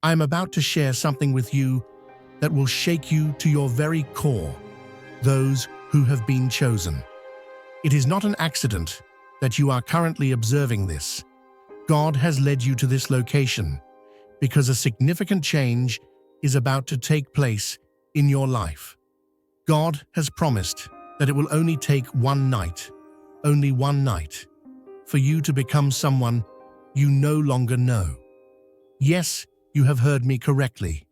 I am about to share something with you that will shake you to your very core, those who have been chosen. It is not an accident that you are currently observing this. God has led you to this location because a significant change is about to take place in your life. God has promised that it will only take only one night, for you to become someone you no longer know. Yes, you have heard me correctly.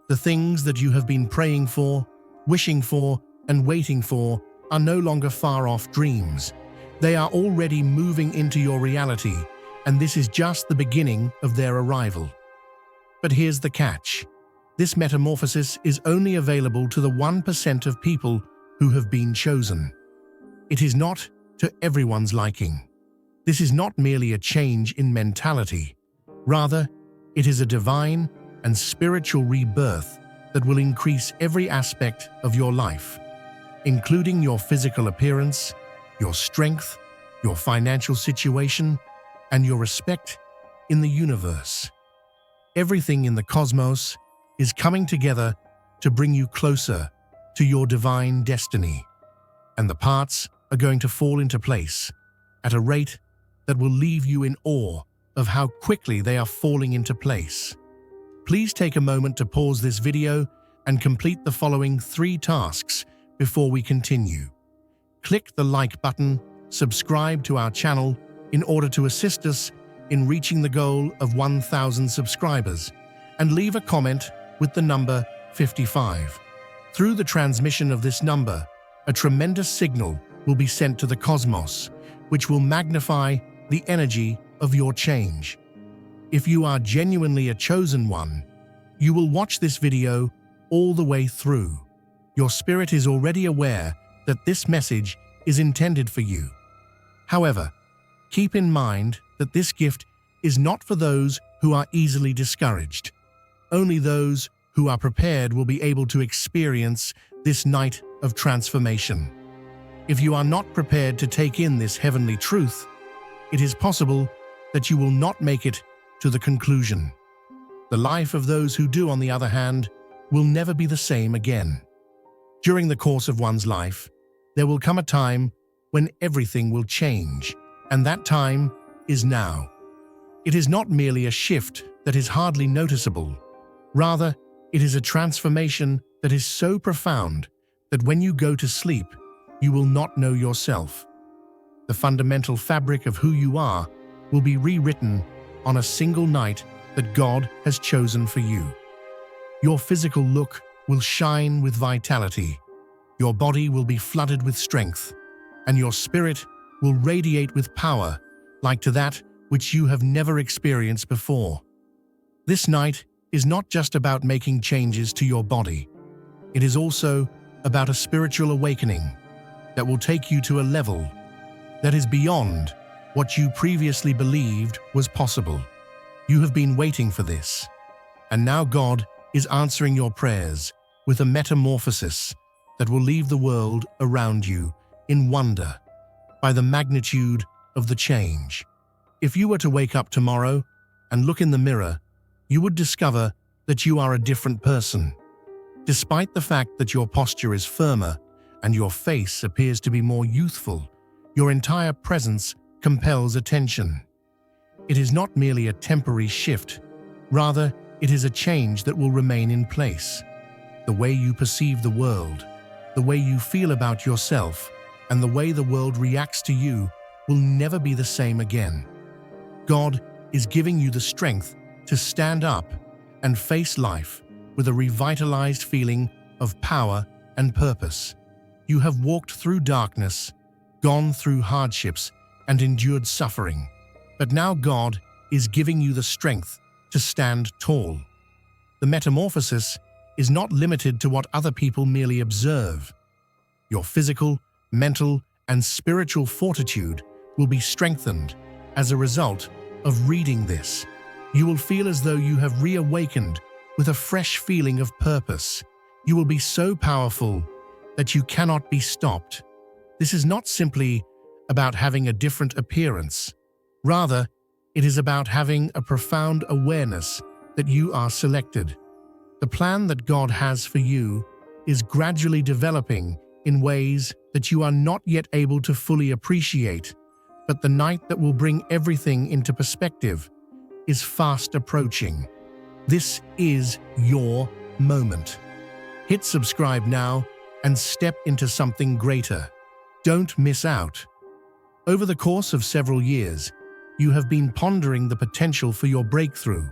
The things that you have been praying for, wishing for, and waiting for are no longer far-off dreams. They are already moving into your reality, and this is just the beginning of their arrival. But here's the catch. This metamorphosis is only available to the 1% of people who have been chosen. It is not to everyone's liking. This is not merely a change in mentality. Rather, it is a divine and spiritual rebirth that will increase every aspect of your life, including your physical appearance, your strength, your financial situation, and your respect in the universe. Everything in the cosmos is coming together to bring you closer to your divine destiny, and the parts are going to fall into place at a rate that will leave you in awe of how quickly they are falling into place. Please take a moment to pause this video and complete the following 3 tasks before we continue. Click the like button, subscribe to our channel in order to assist us in reaching the goal of 1,000 subscribers, and leave a comment with the number 55. Through the transmission of this number, a tremendous signal will be sent to the cosmos, which will magnify the energy of your change. If you are genuinely a chosen one, you will watch this video all the way through. Your spirit is already aware that this message is intended for you. However, keep in mind that this gift is not for those who are easily discouraged. Only those who are prepared will be able to experience this night of transformation. If you are not prepared to take in this heavenly truth, it is possible that you will not make it to the conclusion. The life of those who do, on the other hand, will never be the same again. During the course of one's life, there will come a time when everything will change, and that time is now. It is not merely a shift that is hardly noticeable. Rather, it is a transformation that is so profound that when you go to sleep, you will not know yourself. The fundamental fabric of who you are will be rewritten on a single night that God has chosen for you. Your physical look will shine with vitality, your body will be flooded with strength, and your spirit will radiate with power like to that which you have never experienced before. This night is not just about making changes to your body. It is also about a spiritual awakening that will take you to a level that is beyond what you previously believed was possible. You have been waiting for this, and now God is answering your prayers with a metamorphosis that will leave the world around you in wonder by the magnitude of the change. If you were to wake up tomorrow and look in the mirror, you would discover that you are a different person. Despite the fact that your posture is firmer and your face appears to be more youthful, your entire presence compels attention. It is not merely a temporary shift. Rather, it is a change that will remain in place. The way you perceive the world, the way you feel about yourself, and the way the world reacts to you will never be the same again. God is giving you the strength to stand up and face life with a revitalized feeling of power and purpose. You have walked through darkness, gone through hardships, and endured suffering. But now God is giving you the strength to stand tall. The metamorphosis is not limited to what other people merely observe. Your physical, mental, and spiritual fortitude will be strengthened as a result of reading this. You will feel as though you have reawakened with a fresh feeling of purpose. You will be so powerful that you cannot be stopped. This is not simply about having a different appearance. Rather, it is about having a profound awareness that you are selected. The plan that God has for you is gradually developing in ways that you are not yet able to fully appreciate, but the night that will bring everything into perspective is fast approaching. This is your moment. Hit subscribe now and step into something greater. Don't miss out. Over the course of several years, you have been pondering the potential for your breakthrough.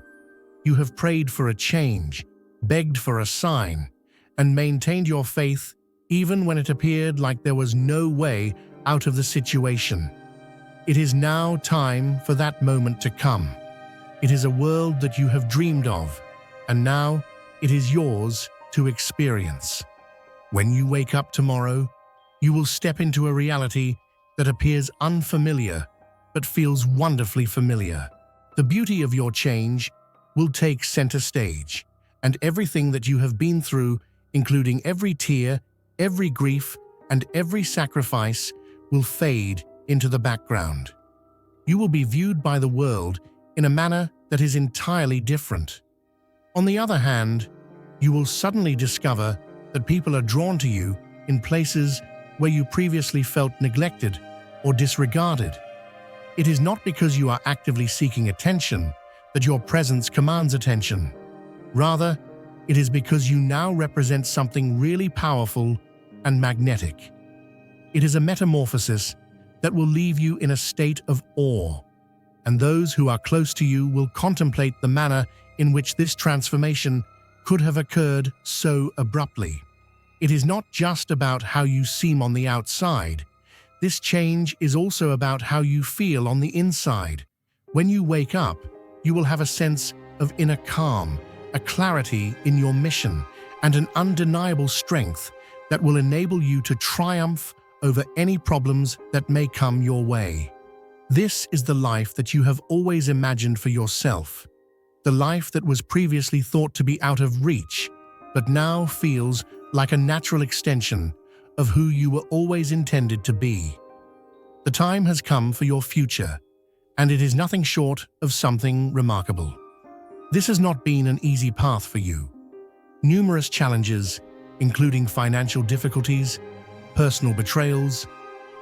You have prayed for a change, begged for a sign, and maintained your faith even when it appeared like there was no way out of the situation. It is now time for that moment to come. It is a world that you have dreamed of, and now it is yours to experience. When you wake up tomorrow, you will step into a reality that appears unfamiliar but feels wonderfully familiar. The beauty of your change will take center stage, and everything that you have been through, including every tear, every grief, and every sacrifice, will fade into the background. You will be viewed by the world in a manner that is entirely different. On the other hand, you will suddenly discover that people are drawn to you in places where you previously felt neglected or disregarded. It is not because you are actively seeking attention that your presence commands attention. Rather, it is because you now represent something really powerful and magnetic. It is a metamorphosis that will leave you in a state of awe, and those who are close to you will contemplate the manner in which this transformation could have occurred so abruptly. It is not just about how you seem on the outside. This change is also about how you feel on the inside. When you wake up, you will have a sense of inner calm, a clarity in your mission, and an undeniable strength that will enable you to triumph over any problems that may come your way. This is the life that you have always imagined for yourself, the life that was previously thought to be out of reach, but now feels like a natural extension of who you were always intended to be. The time has come for your future, and it is nothing short of something remarkable. This has not been an easy path for you. Numerous challenges, including financial difficulties, personal betrayals,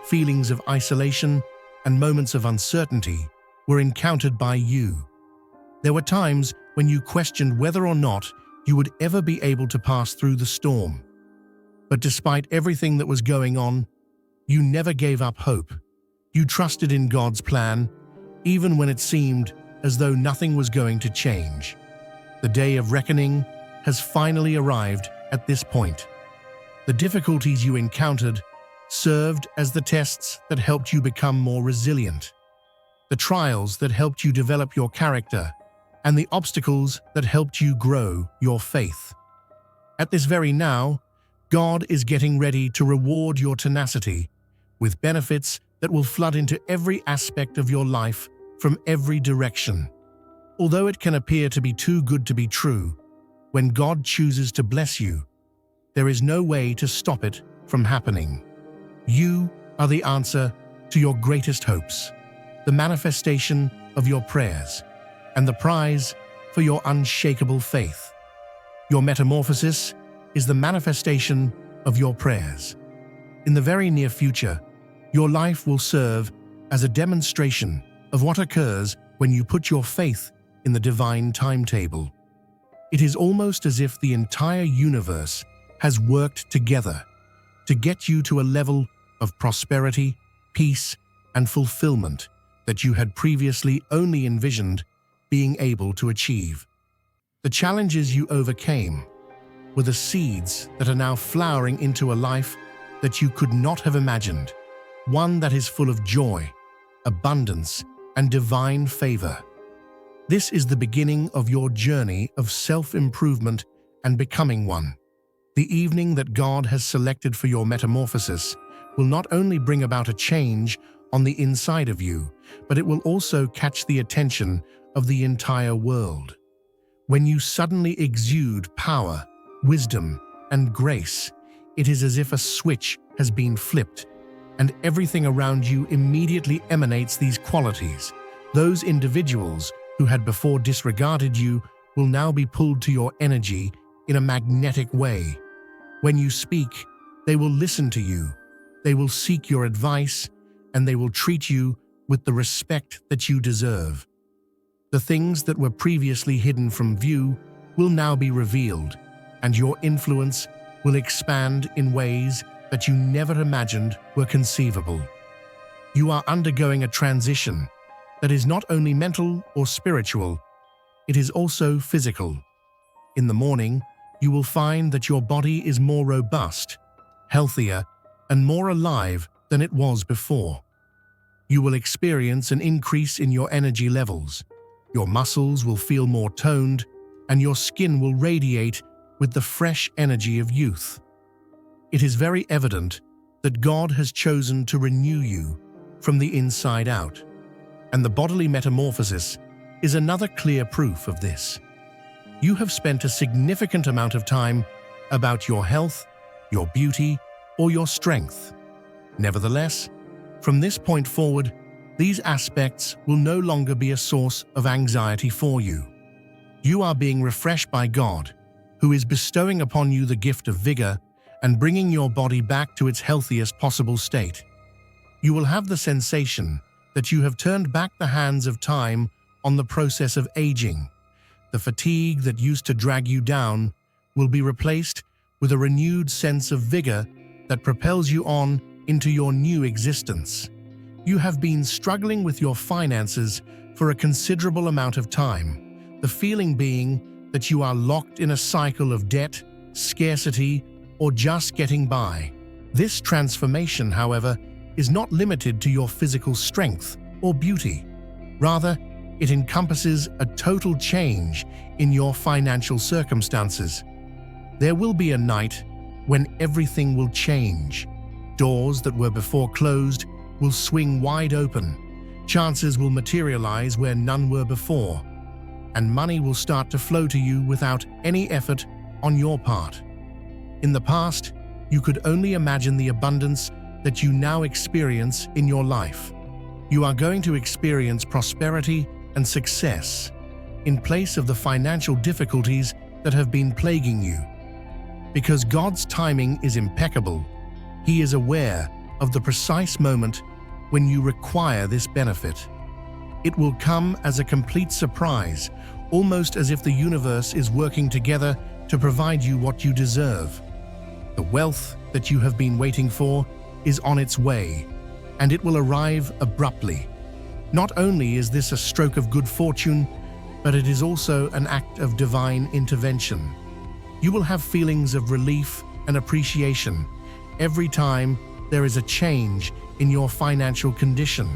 feelings of isolation, and moments of uncertainty, were encountered by you. There were times when you questioned whether or not you would ever be able to pass through the storm. But despite everything that was going on, you never gave up hope. You trusted in God's plan, even when it seemed as though nothing was going to change. The day of reckoning has finally arrived at this point. The difficulties you encountered served as the tests that helped you become more resilient, the trials that helped you develop your character, and the obstacles that helped you grow your faith. At this very now, God is getting ready to reward your tenacity with benefits that will flood into every aspect of your life from every direction. Although it can appear to be too good to be true, when God chooses to bless you, there is no way to stop it from happening. You are the answer to your greatest hopes, the manifestation of your prayers, and the prize for your unshakable faith. Your metamorphosis is the manifestation of your prayers. In the very near future, your life will serve as a demonstration of what occurs when you put your faith in the divine timetable. It is almost as if the entire universe has worked together to get you to a level of prosperity, peace, and fulfillment that you had previously only envisioned being able to achieve. The challenges you overcame were the seeds that are now flowering into a life that you could not have imagined, one that is full of joy, abundance, and divine favor. This is the beginning of your journey of self-improvement and becoming one. The evening that God has selected for your metamorphosis will not only bring about a change on the inside of you, but it will also catch the attention of the entire world. When you suddenly exude power, wisdom, and grace, it is as if a switch has been flipped, and everything around you immediately emanates these qualities. Those individuals who had before disregarded you will now be pulled to your energy in a magnetic way. When you speak, they will listen to you, they will seek your advice, and they will treat you with the respect that you deserve. The things that were previously hidden from view will now be revealed, and your influence will expand in ways that you never imagined were conceivable. You are undergoing a transition that is not only mental or spiritual, it is also physical. In the morning, you will find that your body is more robust, healthier, and more alive than it was before. You will experience an increase in your energy levels. Your muscles will feel more toned, and your skin will radiate with the fresh energy of youth. It is very evident that God has chosen to renew you from the inside out, and the bodily metamorphosis is another clear proof of this. You have spent a significant amount of time about your health, your beauty, or your strength. Nevertheless, from this point forward, these aspects will no longer be a source of anxiety for you. You are being refreshed by God, who is bestowing upon you the gift of vigor and bringing your body back to its healthiest possible state. You will have the sensation that you have turned back the hands of time on the process of aging. The fatigue that used to drag you down will be replaced with a renewed sense of vigor that propels you on into your new existence. You have been struggling with your finances for a considerable amount of time, the feeling being that you are locked in a cycle of debt, scarcity, or just getting by. This transformation, however, is not limited to your physical strength or beauty. Rather, it encompasses a total change in your financial circumstances. There will be a night when everything will change. Doors that were before closed will swing wide open. Chances will materialize where none were before, and money will start to flow to you without any effort on your part. In the past, you could only imagine the abundance that you now experience in your life. You are going to experience prosperity and success in place of the financial difficulties that have been plaguing you. Because God's timing is impeccable, He is aware of the precise moment when you require this benefit. It will come as a complete surprise, almost as if the universe is working together to provide you what you deserve. The wealth that you have been waiting for is on its way, and it will arrive abruptly. Not only is this a stroke of good fortune, but it is also an act of divine intervention. You will have feelings of relief and appreciation every time there is a change in your financial condition.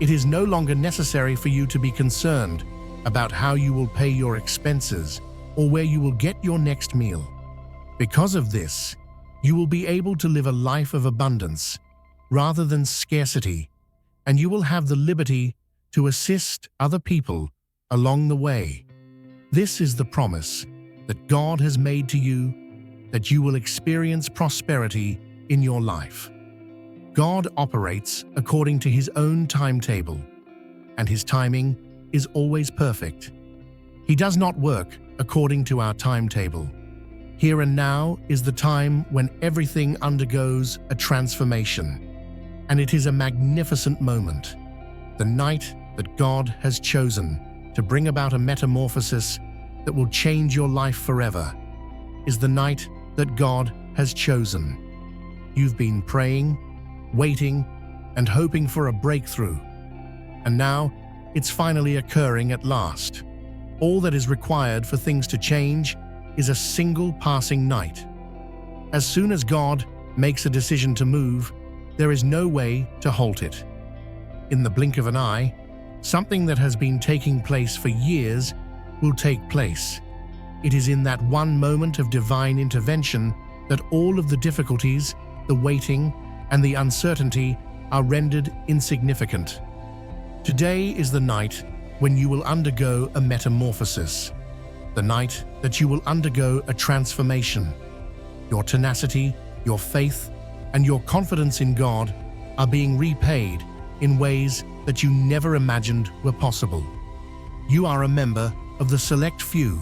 It is no longer necessary for you to be concerned about how you will pay your expenses or where you will get your next meal. Because of this, you will be able to live a life of abundance rather than scarcity, and you will have the liberty to assist other people along the way. This is the promise that God has made to you, that you will experience prosperity in your life. God operates according to His own timetable, and His timing is always perfect. He does not work according to our timetable. Here and now is the time when everything undergoes a transformation, and it is a magnificent moment. The night that God has chosen to bring about a metamorphosis that will change your life forever is the night that God has chosen. You've been praying, waiting, and hoping for a breakthrough, and now it's finally occurring at last. All that is required for things to change is a single passing night. As soon as God makes a decision to move, there is no way to halt it. In the blink of an eye, something that has been taking place for years will take place. It is in that one moment of divine intervention that all of the difficulties, the waiting, and the uncertainty are rendered insignificant. Today is the night when you will undergo a metamorphosis, the night that you will undergo a transformation. Your tenacity, your faith, and your confidence in God are being repaid in ways that you never imagined were possible. You are a member of the select few,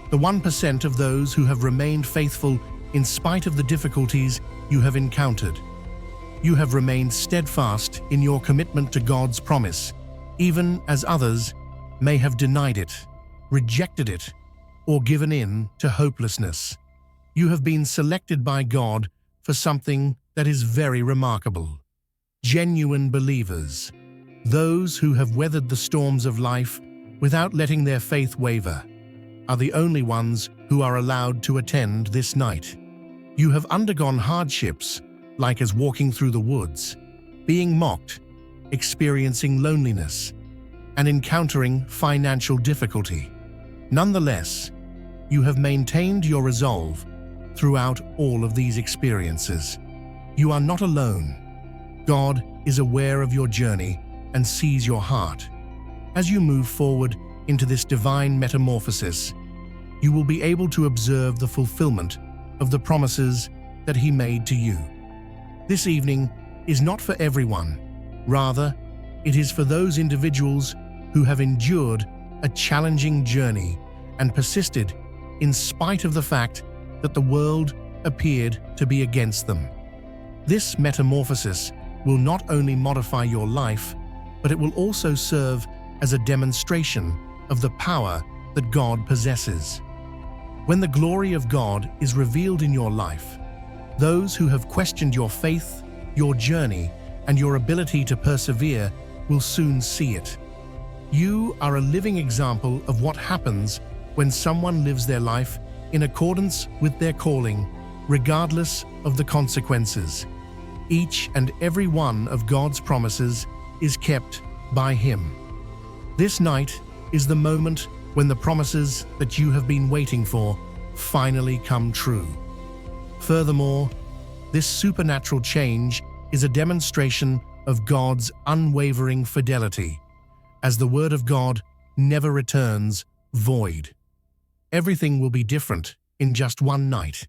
the 1% of those who have remained faithful in spite of the difficulties you have encountered. You have remained steadfast in your commitment to God's promise, even as others may have denied it, rejected it, or given in to hopelessness. You have been selected by God for something that is very remarkable. Genuine believers, those who have weathered the storms of life without letting their faith waver, are the only ones who are allowed to attend this night. You have undergone hardships, like as walking through the woods, being mocked, experiencing loneliness, and encountering financial difficulty. Nonetheless, you have maintained your resolve throughout all of these experiences. You are not alone. God is aware of your journey and sees your heart. As you move forward into this divine metamorphosis, you will be able to observe the fulfillment of the promises that He made to you. This evening is not for everyone. Rather, it is for those individuals who have endured a challenging journey and persisted in spite of the fact that the world appeared to be against them. This metamorphosis will not only modify your life, but it will also serve as a demonstration of the power that God possesses. When the glory of God is revealed in your life, those who have questioned your faith, your journey, and your ability to persevere will soon see it. You are a living example of what happens when someone lives their life in accordance with their calling, regardless of the consequences. Each and every one of God's promises is kept by Him. This night is the moment when the promises that you have been waiting for finally come true. Furthermore, this supernatural change is a demonstration of God's unwavering fidelity, as the Word of God never returns void. Everything will be different in just one night.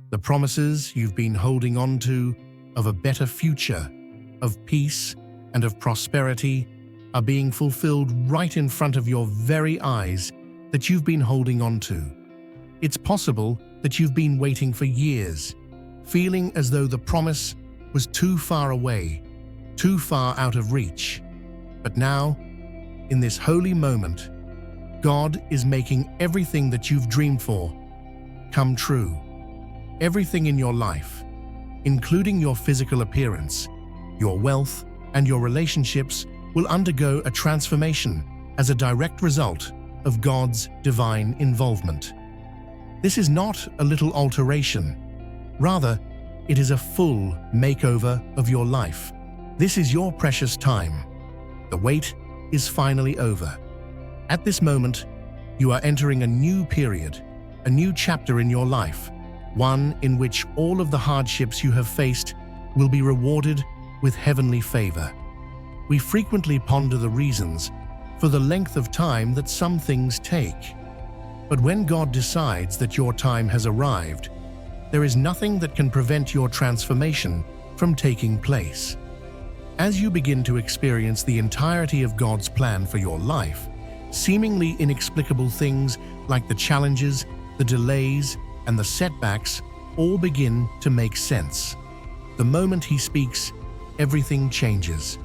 The promises you've been holding on to of a better future, of peace, and of prosperity are being fulfilled right in front of your very eyes that you've been holding on to. It's possible that you've been waiting for years, feeling as though the promise was too far away, too far out of reach. But now, in this holy moment, God is making everything that you've dreamed for come true. Everything in your life, including your physical appearance, your wealth, and your relationships, will undergo a transformation as a direct result of God's divine involvement. This is not a little alteration. Rather, it is a full makeover of your life. This is your precious time. The wait is finally over. At this moment, you are entering a new period, a new chapter in your life, one in which all of the hardships you have faced will be rewarded with heavenly favor. We frequently ponder the reasons for the length of time that some things take. But when God decides that your time has arrived, there is nothing that can prevent your transformation from taking place. As you begin to experience the entirety of God's plan for your life, seemingly inexplicable things like the challenges, the delays, and the setbacks all begin to make sense. The moment He speaks, everything changes.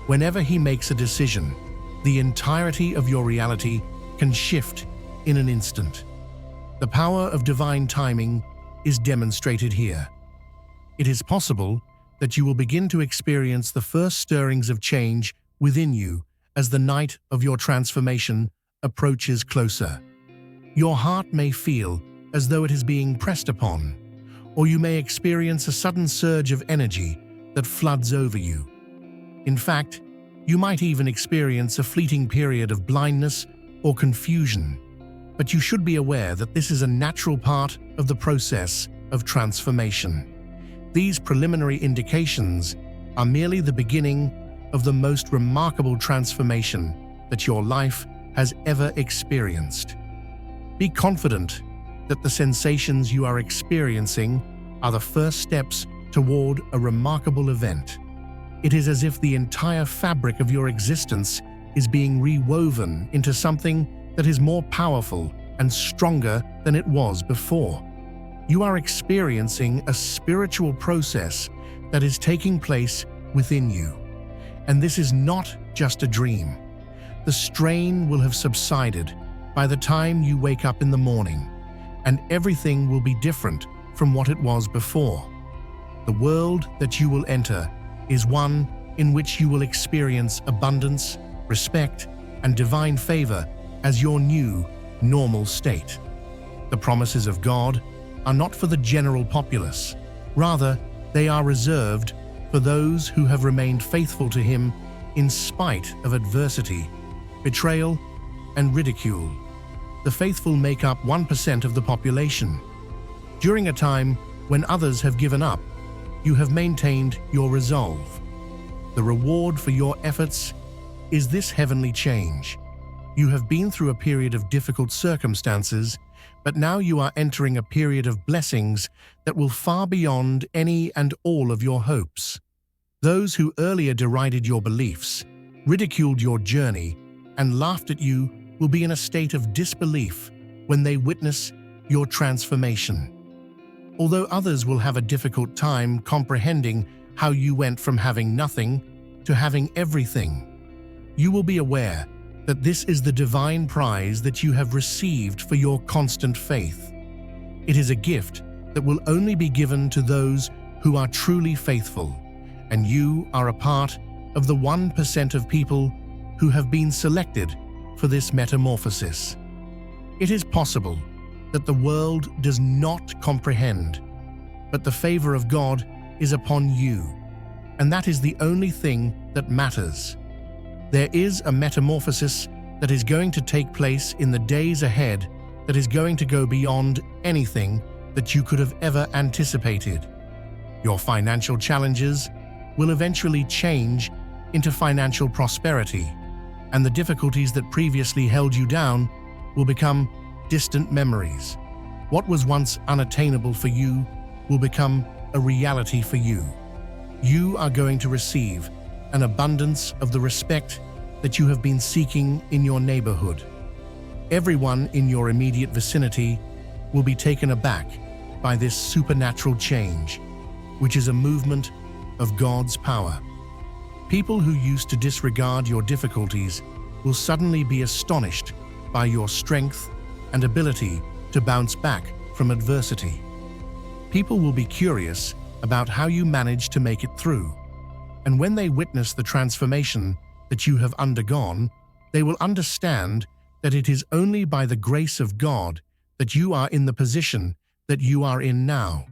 Whenever He makes a decision, the entirety of your reality can shift in an instant. The power of divine timing is demonstrated here. It is possible that you will begin to experience the first stirrings of change within you as the night of your transformation approaches closer. Your heart may feel as though it is being pressed upon, or you may experience a sudden surge of energy that floods over you. In fact, you might even experience a fleeting period of blindness or confusion, but you should be aware that this is a natural part of the process of transformation. These preliminary indications are merely the beginning of the most remarkable transformation that your life has ever experienced. Be confident that the sensations you are experiencing are the first steps toward a remarkable event. It is as if the entire fabric of your existence is being rewoven into something that is more powerful and stronger than it was before. You are experiencing a spiritual process that is taking place within you. And this is not just a dream. The strain will have subsided by the time you wake up in the morning, and everything will be different from what it was before. The world that you will enter is one in which you will experience abundance, respect, and divine favor as your new, normal state. The promises of God are not for the general populace. Rather, they are reserved for those who have remained faithful to Him in spite of adversity, betrayal, and ridicule. The faithful make up 1% of the population. During a time when others have given up, you have maintained your resolve. The reward for your efforts is this heavenly change. You have been through a period of difficult circumstances, but now you are entering a period of blessings that will far beyond any and all of your hopes. Those who earlier derided your beliefs, ridiculed your journey, and laughed at you will be in a state of disbelief when they witness your transformation. Although others will have a difficult time comprehending how you went from having nothing to having everything, you will be aware that this is the divine prize that you have received for your constant faith. It is a gift that will only be given to those who are truly faithful, and you are a part of the 1% of people who have been selected for this metamorphosis. It is possible that the world does not comprehend, but the favor of God is upon you, and that is the only thing that matters. There is a metamorphosis that is going to take place in the days ahead that is going to go beyond anything that you could have ever anticipated. Your financial challenges will eventually change into financial prosperity, and the difficulties that previously held you down will become distant memories. What was once unattainable for you will become a reality for you. You are going to receive an abundance of the respect that you have been seeking in your neighborhood. Everyone in your immediate vicinity will be taken aback by this supernatural change, which is a movement of God's power. People who used to disregard your difficulties will suddenly be astonished by your strength and ability to bounce back from adversity. People will be curious about how you managed to make it through, and when they witness the transformation that you have undergone, they will understand that it is only by the grace of God that you are in the position that you are in now.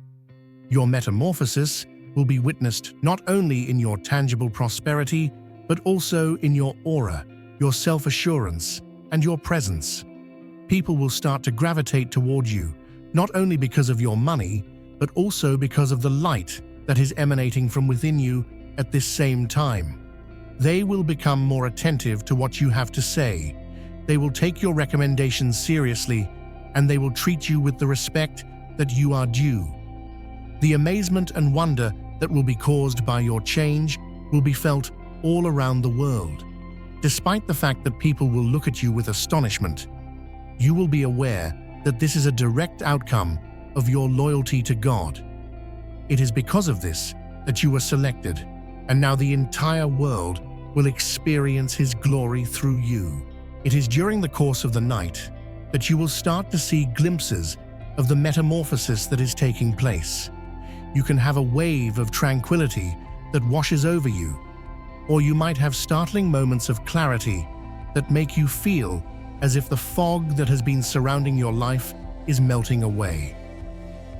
Your metamorphosis will be witnessed not only in your tangible prosperity, but also in your aura, your self-assurance, and your presence. People will start to gravitate toward you, not only because of your money, but also because of the light that is emanating from within you at this same time. They will become more attentive to what you have to say. They will take your recommendations seriously, and they will treat you with the respect that you are due. The amazement and wonder that will be caused by your change will be felt all around the world. Despite the fact that people will look at you with astonishment, you will be aware that this is a direct outcome of your loyalty to God. It is because of this that you were selected, and now the entire world will experience His glory through you. It is during the course of the night that you will start to see glimpses of the metamorphosis that is taking place. You can have a wave of tranquility that washes over you, or you might have startling moments of clarity that make you feel as if the fog that has been surrounding your life is melting away.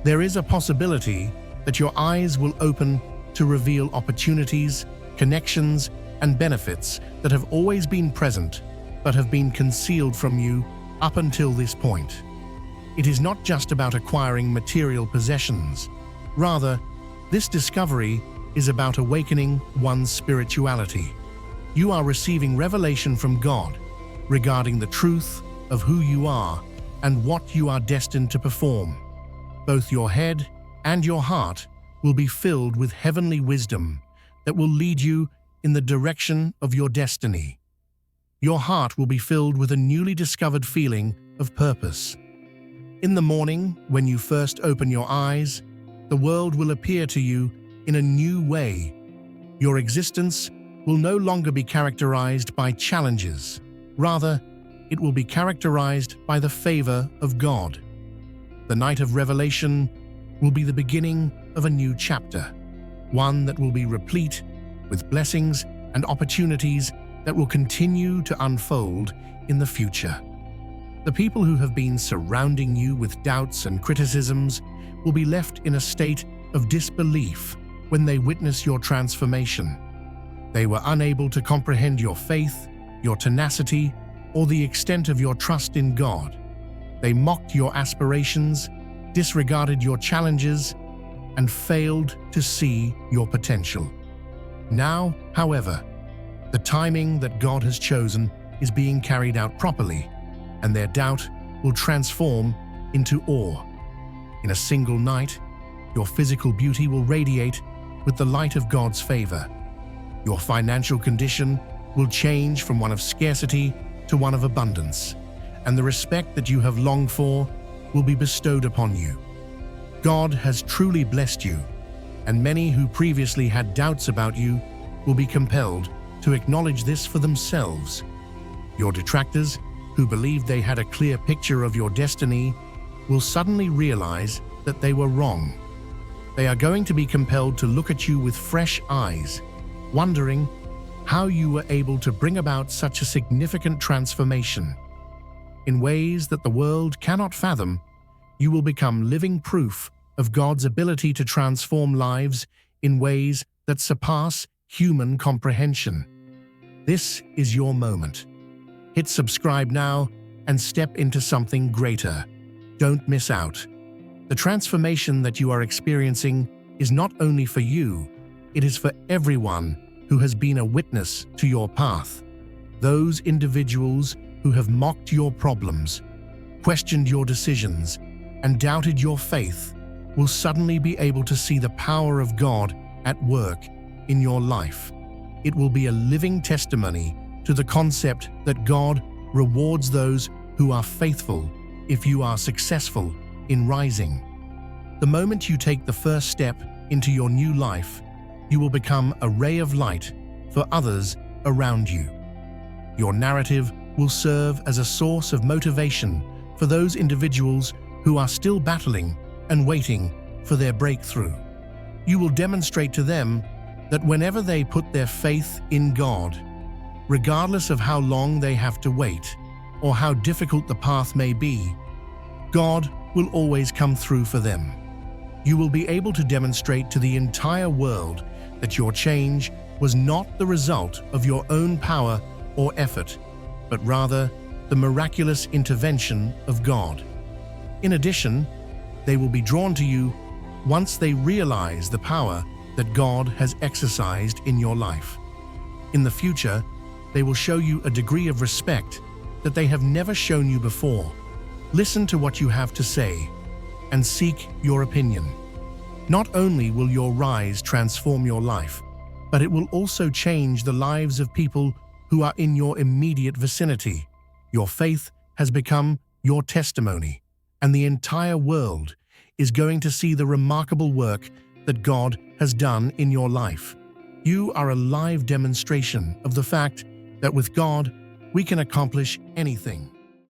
There is a possibility that your eyes will open to reveal opportunities, connections, and benefits that have always been present but have been concealed from you up until this point. It is not just about acquiring material possessions. Rather, this discovery is about awakening one's spirituality. You are receiving revelation from God regarding the truth of who you are and what you are destined to perform. Both your head and your heart will be filled with heavenly wisdom that will lead you in the direction of your destiny. your heart will be filled with a newly discovered feeling of purpose. In the morning, when you first open your eyes, the world will appear to you in a new way. Your existence will no longer be characterized by challenges. Rather, it will be characterized by the favor of God. The night of revelation will be the beginning of a new chapter, one that will be replete with blessings and opportunities that will continue to unfold in the future. The people who have been surrounding you with doubts and criticisms will be left in a state of disbelief when they witness your transformation. They were unable to comprehend your faith, your tenacity, or the extent of your trust in God. They mocked your aspirations, disregarded your challenges, and failed to see your potential. Now, however, the timing that God has chosen is being carried out properly, and their doubt will transform into awe. In a single night, your physical beauty will radiate with the light of God's favor. Your financial condition will change from one of scarcity to one of abundance, and the respect that you have longed for will be bestowed upon you. God has truly blessed you, and many who previously had doubts about you will be compelled to acknowledge this for themselves. Your detractors, who believed they had a clear picture of your destiny, will suddenly realize that they were wrong. They are going to be compelled to look at you with fresh eyes, wondering how you were able to bring about such a significant transformation. In ways that the world cannot fathom, you will become living proof of God's ability to transform lives in ways that surpass human comprehension. This is your moment. Hit subscribe now and step into something greater. Don't miss out. The transformation that you are experiencing is not only for you, it is for everyone who has been a witness to your path. Those individuals who have mocked your problems, questioned your decisions, and doubted your faith will suddenly be able to see the power of God at work in your life. It will be a living testimony to the concept that God rewards those who are faithful if you are successful in rising. The moment you take the first step into your new life, you will become a ray of light for others around you. Your narrative will serve as a source of motivation for those individuals who are still battling and waiting for their breakthrough. You will demonstrate to them that whenever they put their faith in God, regardless of how long they have to wait or how difficult the path may be, God will always come through for them. You will be able to demonstrate to the entire world that your change was not the result of your own power or effort, but rather the miraculous intervention of God. In addition, they will be drawn to you once they realize the power that God has exercised in your life. In the future, they will show you a degree of respect that they have never shown you before. Listen to what you have to say and seek your opinion. Not only will your rise transform your life, but it will also change the lives of people who are in your immediate vicinity. Your faith has become your testimony, and the entire world is going to see the remarkable work that God has done in your life. You are a live demonstration of the fact that with God, we can accomplish anything.